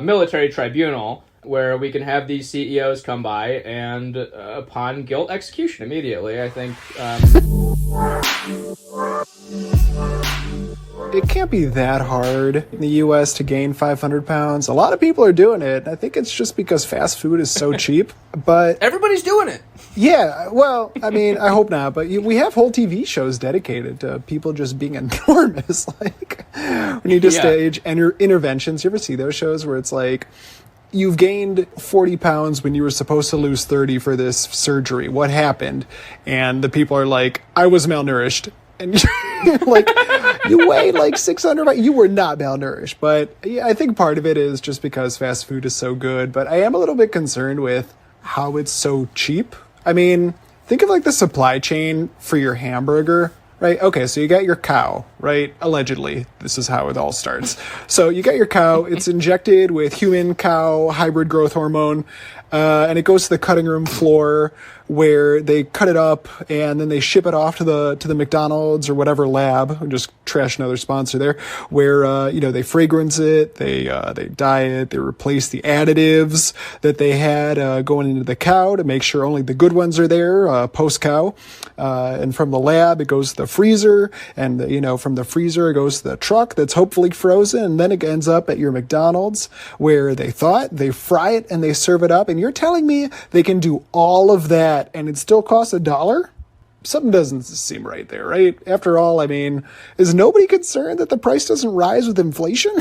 military tribunal where we can have these CEOs come by and upon guilt, execution immediately. I think it can't be that hard in the U.S. to gain 500 pounds. A lot of people are doing it. I think it's just because fast food is so cheap. But everybody's doing it. Yeah, well, I mean, I hope not. But we have whole TV shows dedicated to people just being enormous. Like, we need to stage interventions. You ever see those shows where it's like, you've gained 40 pounds when you were supposed to lose 30 for this surgery. What happened? And the people are like, I was malnourished. And you're like, you weigh like 600 pounds. You were not malnourished. But yeah, I think part of it is just because fast food is so good. But I am a little bit concerned with how it's so cheap. I mean, think of like the supply chain for your hamburger. Right? Okay, so you got your cow, right? Allegedly, this is how it all starts. So you got your cow, it's injected with human-cow hybrid growth hormone, and it goes to the cutting room floor where they cut it up and then they ship it off to the McDonald's or whatever lab. I'm just trash another sponsor there, where they fragrance it, they dye it, they replace the additives that they had going into the cow to make sure only the good ones are there post cow. And from the lab it goes to the freezer, and from the freezer it goes to the truck that's hopefully frozen, and then it ends up at your McDonald's where they fry it and they serve it up. And you're telling me they can do all of that and it still costs $1? Something doesn't seem right there, right? After all, I mean, is nobody concerned that the price doesn't rise with inflation?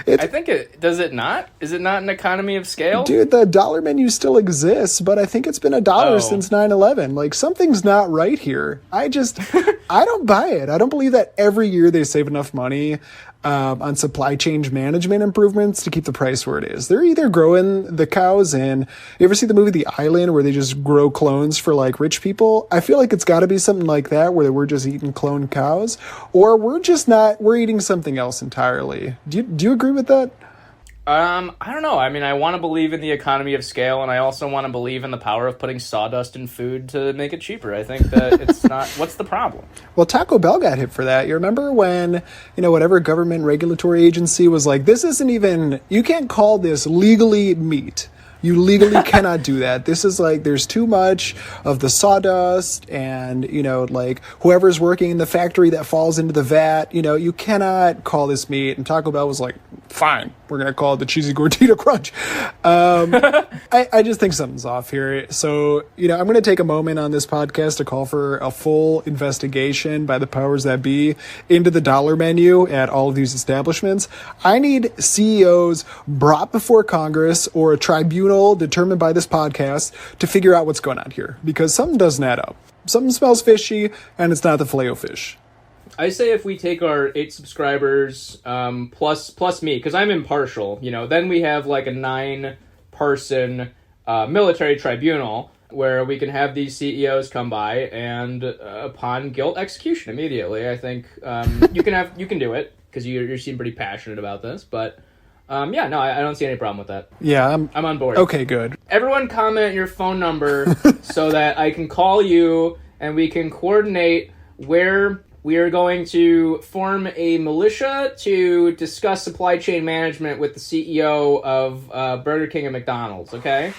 I think does it not? Is it not an economy of scale? Dude, the dollar menu still exists, but I think it's been $1 since 9/11. Like, something's not right here. I don't buy it. I don't believe that every year they save enough money on supply chain management improvements to keep the price where it is. They're either growing the cows in, you ever see the movie The Island where they just grow clones for like rich people? I feel like it's got to be something like that where we're just eating cloned cows, or we're eating something else entirely. Do you agree with that? I don't know. I mean, I want to believe in the economy of scale, and I also want to believe in the power of putting sawdust in food to make it cheaper. I think that it's not... What's the problem? Well, Taco Bell got hit for that. You remember when, whatever government regulatory agency was like, this isn't even... You can't call this legally meat. You legally cannot do that. This is like, there's too much of the sawdust and, like whoever's working in the factory that falls into the vat, you cannot call this meat. And Taco Bell was like, fine, we're going to call it the Cheesy Gordita Crunch. I just think something's off here. So, I'm going to take a moment on this podcast to call for a full investigation by the powers that be into the dollar menu at all of these establishments. I need CEOs brought before Congress or a tribunal determined by this podcast to figure out what's going on here, because something doesn't add up. Something smells fishy, and it's not the Filet-O-Fish. I say if we take our 8 subscribers plus me, because I'm impartial, then we have like a 9-person military tribunal where we can have these CEOs come by and upon guilt, execution immediately. I think you can do it because you seem pretty passionate about this, but I don't see any problem with that. Yeah, I'm on board. Okay, good. Everyone comment your phone number so that I can call you and we can coordinate where we are going to form a militia to discuss supply chain management with the CEO of Burger King and McDonald's, okay?